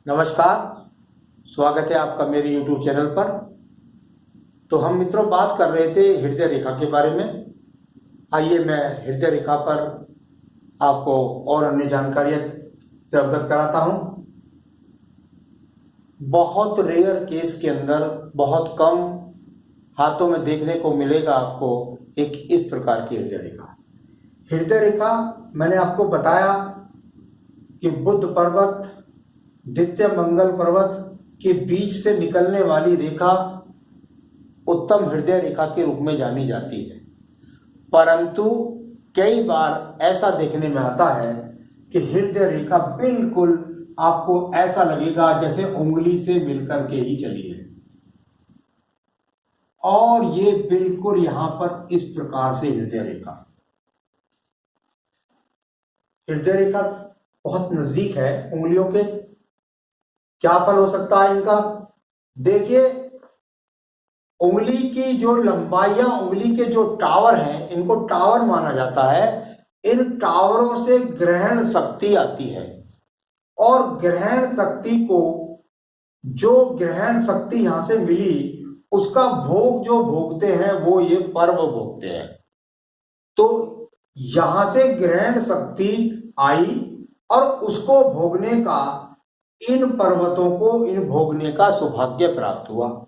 नमस्कार। स्वागत है आपका मेरे YouTube चैनल पर। तो हम मित्रों बात कर रहे थे हृदय रेखा के बारे में। आइए मैं हृदय रेखा पर आपको और अन्य जानकारियां से अवगत कराता हूं। बहुत रेयर केस के अंदर बहुत कम हाथों में देखने को मिलेगा आपको एक इस प्रकार की हृदय रेखा। हृदय रेखा मैंने आपको बताया कि बुध पर्वत द्वितीय मंगल पर्वत के बीच से निकलने वाली रेखा उत्तम हृदय रेखा के रूप में जानी जाती है। परंतु कई बार ऐसा देखने में आता है कि हृदय रेखा बिल्कुल आपको ऐसा लगेगा जैसे उंगली से मिलकर के ही चली है, और ये बिल्कुल यहां पर इस प्रकार से हृदय रेखा बहुत नजदीक है उंगलियों के। क्या फल हो सकता है इनका? देखिए, उंगली की जो लंबाइयां, उंगली के जो टावर हैं, इनको टावर माना जाता है। इन टावरों से ग्रहण शक्ति आती है, और ग्रहण शक्ति को, जो ग्रहण शक्ति यहां से मिली, उसका भोग जो भोगते हैं वो ये पर्व भोगते हैं। तो यहां से ग्रहण शक्ति आई और उसको भोगने का, इन पर्वतों को इन भोगने का सौभाग्य प्राप्त हुआ।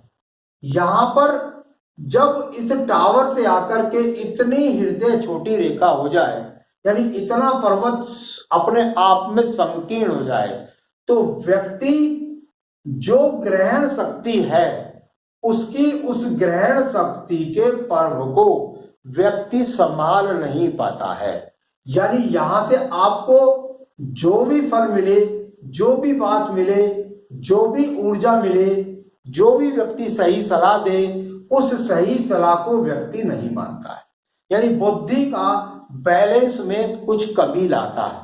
यहां पर जब इस टावर से आकर के इतनी हृदय छोटी रेखा हो जाए, यानी इतना पर्वत अपने आप में संकीर्ण हो जाए, तो व्यक्ति जो ग्रहण शक्ति है उसकी, उस ग्रहण शक्ति के पर्व को व्यक्ति संभाल नहीं पाता है। यानी यहां से आपको जो भी फल मिले, जो भी बात मिले, जो भी ऊर्जा मिले, जो भी व्यक्ति सही सलाह दे, उस सही सलाह को व्यक्ति नहीं मानता है। यानी बुद्धि का बैलेंस में कुछ कमी लाता है।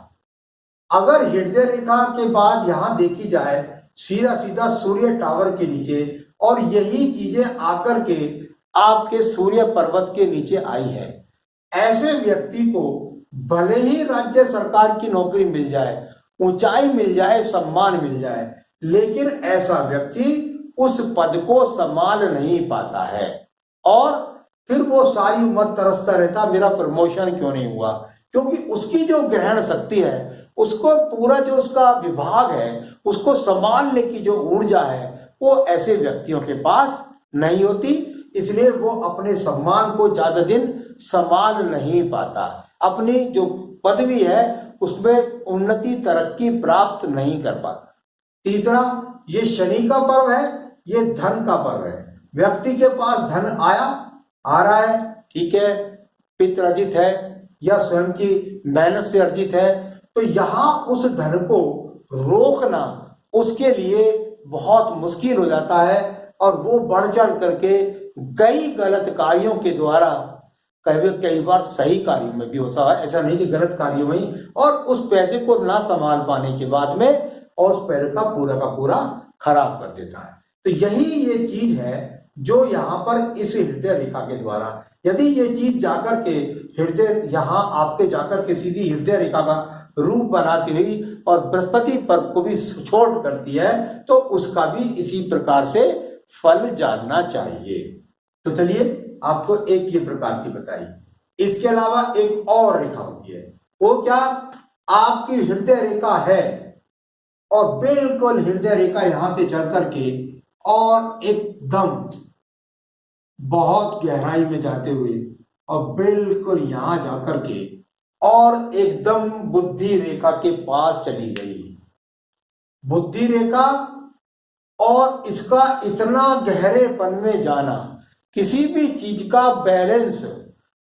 अगर हृदय रेखा के बाद यहां देखी जाए सीधा सीधा सूर्य टावर के नीचे, और यही चीजें आकर के आपके सूर्य पर्वत के नीचे आई है, ऐसे व्यक्ति को भले ही राज्य सरकार की नौकरी मिल जाए, ऊंचाई मिल जाए, सम्मान मिल जाए, लेकिन ऐसा व्यक्ति उस पद को संभाल नहीं पाता है, और फिर वो सारी उम्र तरसता रहता, मेरा प्रमोशन क्यों नहीं हुआ। क्योंकि उसकी जो ग्रहण शक्ति है, उसको पूरा जो उसका विभाग है, उसको संभालने की जो ऊर्जा है, वो ऐसे व्यक्तियों के पास नहीं होती। इसलिए वो अपने सम्मान को ज्यादा दिन संभाल नहीं पाता, अपनी जो पदवी है उसमें उन्नति तरक्की प्राप्त नहीं कर पाता। तीसरा, ये शनि का पर्व है, ये धन का पर्व है। व्यक्ति के पास धन आ रहा है, ठीक है, पितृ अर्जित है या स्वयं की मेहनत से अर्जित है, तो यहां उस धन को रोकना उसके लिए बहुत मुश्किल हो जाता है, और वो बढ़ चढ़ करके कई गलत कार्यों के द्वारा, कई बार सही कार्यों में भी होता है, ऐसा नहीं कि गलत कार्यों में ही, और उस पैसे को ना संभाल पाने के बाद में और उस पैसे का पूरा खराब कर देता है। तो यही ये चीज है जो यहाँ पर इस हृदय रेखा के द्वारा, यदि ये चीज जाकर के हृदय, यहाँ आपके जाकर के सीधी हृदय रेखा का रूप बनाती हुई और बृहस्पति पर्व को भी छोड़ करती है, तो उसका भी इसी प्रकार से फल जानना चाहिए। तो चलिए आपको एक ये प्रकार की बताई। इसके अलावा एक और रेखा होती है, वो क्या? आपकी हृदय रेखा है और बिल्कुल हृदय रेखा यहां से चल करके और एकदम बहुत गहराई में जाते हुए और बिल्कुल यहां जाकर के और एकदम बुद्धि रेखा के पास चली गई। बुद्धि रेखा और इसका इतना गहरेपन में जाना, किसी भी चीज का बैलेंस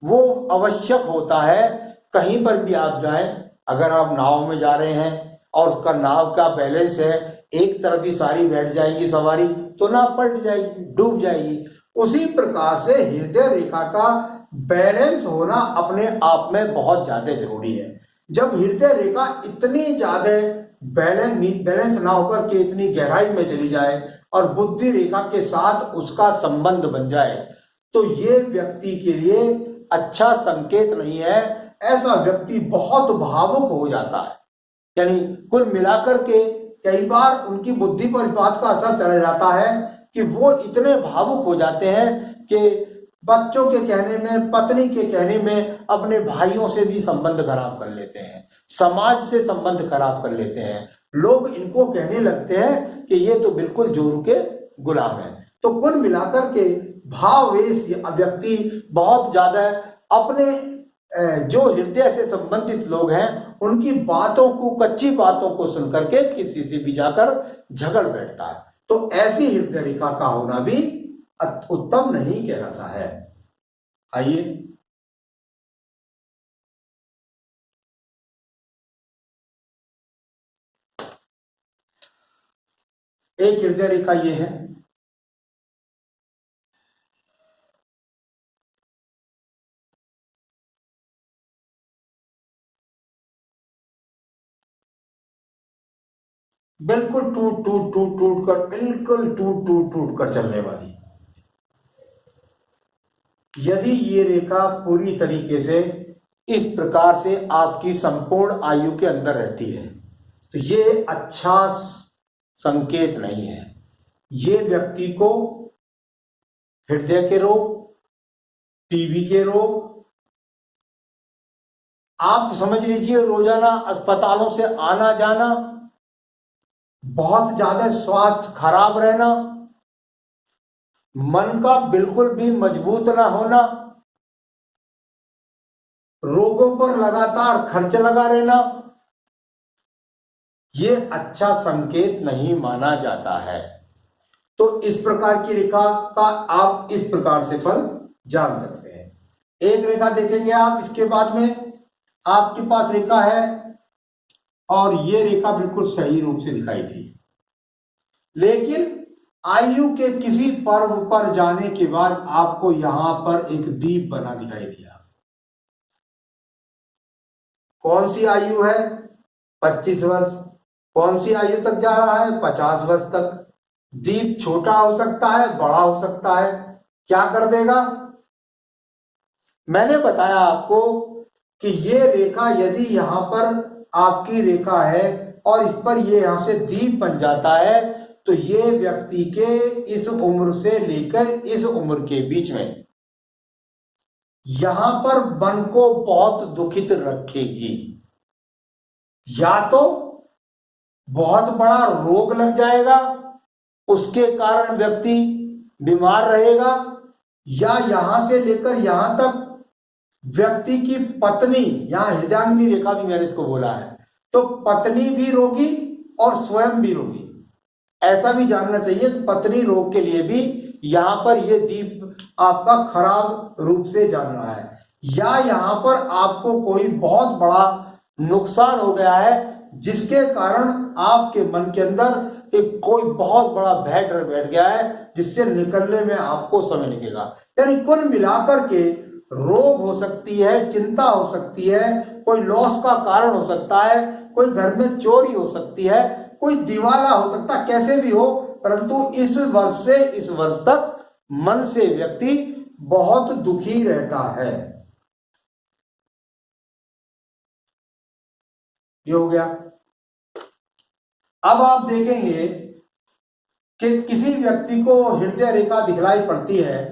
वो आवश्यक होता है। कहीं पर भी आप जाएं, अगर आप नाव में जा रहे हैं और उसका नाव का बैलेंस है, एक तरफ ही सारी बैठ जाएगी सवारी, तो नाव पलट जाएगी, डूब जाएगी। उसी प्रकार से हृदय रेखा का बैलेंस होना अपने आप में बहुत ज्यादा जरूरी है। जब हृदय रेखा इतनी ज्यादा बैलेंस ना होकर के इतनी गहराई में चली जाए और बुद्धि रेखा के साथ उसका संबंध बन जाए, तो ये व्यक्ति के लिए अच्छा संकेत नहीं है। ऐसा व्यक्ति बहुत भावुक हो जाता है। यानी कुल मिलाकर के कई बार उनकी बुद्धि पर इस बात का असर चला जाता है कि वो इतने भावुक हो जाते हैं कि बच्चों के कहने में, पत्नी के कहने में अपने भाइयों से भी संबंध खराब कर लेते हैं, समाज से संबंध खराब कर लेते हैं। लोग इनको कहने लगते हैं कि ये तो बिल्कुल जोरू के गुलाम है। तो कुल मिलाकर के भाववेश व्यक्ति बहुत ज्यादा अपने जो हृदय से संबंधित लोग हैं उनकी बातों को, कच्ची बातों को सुनकर के किसी से भी जाकर झगड़ बैठता है। तो ऐसी हृदय रेखा का होना भी उत्तम नहीं कहलाता है। आइए एक हृदय रेखा ये है, बिल्कुल टूट टूट टूट टूट कर, बिल्कुल टूट टूट टूट कर चलने वाली। यदि ये रेखा पूरी तरीके से इस प्रकार से आपकी संपूर्ण आयु के अंदर रहती है तो ये अच्छा संकेत नहीं है। ये व्यक्ति को हृदय के रोग, टीबी के रोग, आप समझ लीजिए रोजाना अस्पतालों से आना जाना, बहुत ज्यादा स्वास्थ्य खराब रहना, मन का बिल्कुल भी मजबूत ना होना, रोगों पर लगातार खर्च लगा रहना, ये अच्छा संकेत नहीं माना जाता है। तो इस प्रकार की रेखा का आप इस प्रकार से फल जान सकते हैं। एक रेखा देखेंगे आप, इसके बाद में आपके पास रेखा है और ये रेखा बिल्कुल सही रूप से दिखाई दी, लेकिन आयु के किसी पर्व पर जाने के बाद आपको यहां पर एक दीप बना दिखाई दिया। कौन सी आयु है? 25 वर्ष। कौन सी आयु तक जा रहा है? 50 वर्ष तक। दीप छोटा हो सकता है, बड़ा हो सकता है, क्या कर देगा? मैंने बताया आपको कि ये रेखा यदि यहां पर आपकी रेखा है और इस पर ये यहां से दीप बन जाता है तो ये व्यक्ति के इस उम्र से लेकर इस उम्र के बीच में यहां पर मन को बहुत दुखित रखेगी। या तो बहुत बड़ा रोग लग जाएगा, उसके कारण व्यक्ति बीमार रहेगा, या यहां से लेकर यहां तक व्यक्ति की पत्नी, यहां हृदयांगिनी रेखा भी मैंने इसको बोला है, तो पत्नी भी रोगी और स्वयं भी रोगी। ऐसा भी जानना चाहिए, पत्नी रोग के लिए भी यहां पर यह दीप आपका खराब रूप से जान रहा है, या यहां पर आपको कोई बहुत बड़ा नुकसान हो गया है जिसके कारण आपके मन के अंदर एक कोई बहुत बड़ा भय डर बैठ गया है जिससे निकलने में आपको समय लगेगा। यानी कुल मिलाकर के रोग हो सकती है, चिंता हो सकती है, कोई लॉस का कारण हो सकता है, कोई घर में चोरी हो सकती है, कोई दिवाला हो सकता है, कैसे भी हो, परंतु इस वर्ष से इस वर्ष तक मन से व्यक्ति बहुत दुखी रहता है। ये हो गया। अब आप देखेंगे कि किसी व्यक्ति को हृदय रेखा दिखलाई पड़ती है,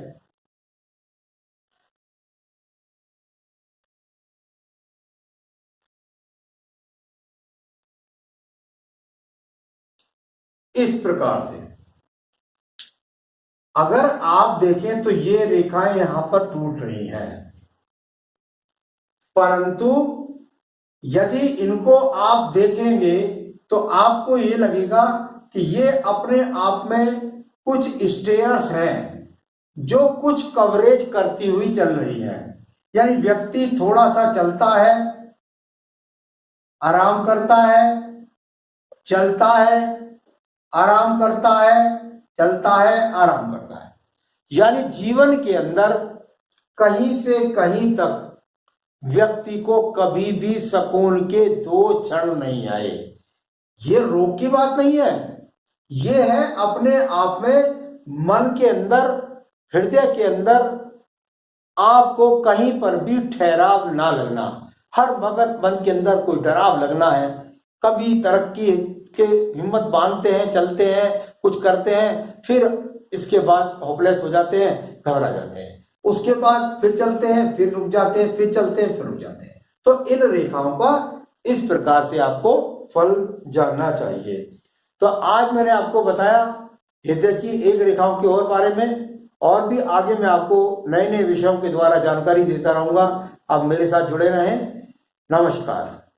इस प्रकार से। अगर आप देखें तो ये रेखाएं यहां पर टूट रही हैं, परंतु यदि इनको आप देखेंगे तो आपको ये लगेगा कि ये अपने आप में कुछ स्टेयर्स हैं जो कुछ कवरेज करती हुई चल रही है। यानी व्यक्ति थोड़ा सा चलता है, आराम करता है, चलता है, आराम करता है, चलता है, आराम करता है। यानी जीवन के अंदर कहीं से कहीं तक व्यक्ति को कभी भी सुकून के 2 क्षण नहीं आए। ये रोग की बात नहीं है, ये है अपने आप में मन के अंदर, हृदय के अंदर आपको कहीं पर भी ठहराव ना लगना। हर वक्त मन के अंदर कोई डराव लगना है, कभी तरक्की के हिम्मत बांधते हैं, चलते हैं, कुछ करते हैं, फिर इसके बाद होपलेस हो जाते हैं, घबरा जाते हैं, उसके बाद फिर चलते हैं, फिर रुक जाते हैं, फिर चलते हैं, फिर रुक जाते हैं। तो इन रेखाओं का इस प्रकार से आपको फल जानना चाहिए। तो आज मैंने आपको बताया हृदय की एक रेखाओं के और बारे में, और भी आगे मैं आपको नए नए विषयों के द्वारा जानकारी देता रहूंगा। आप मेरे साथ जुड़े रहें। नमस्कार।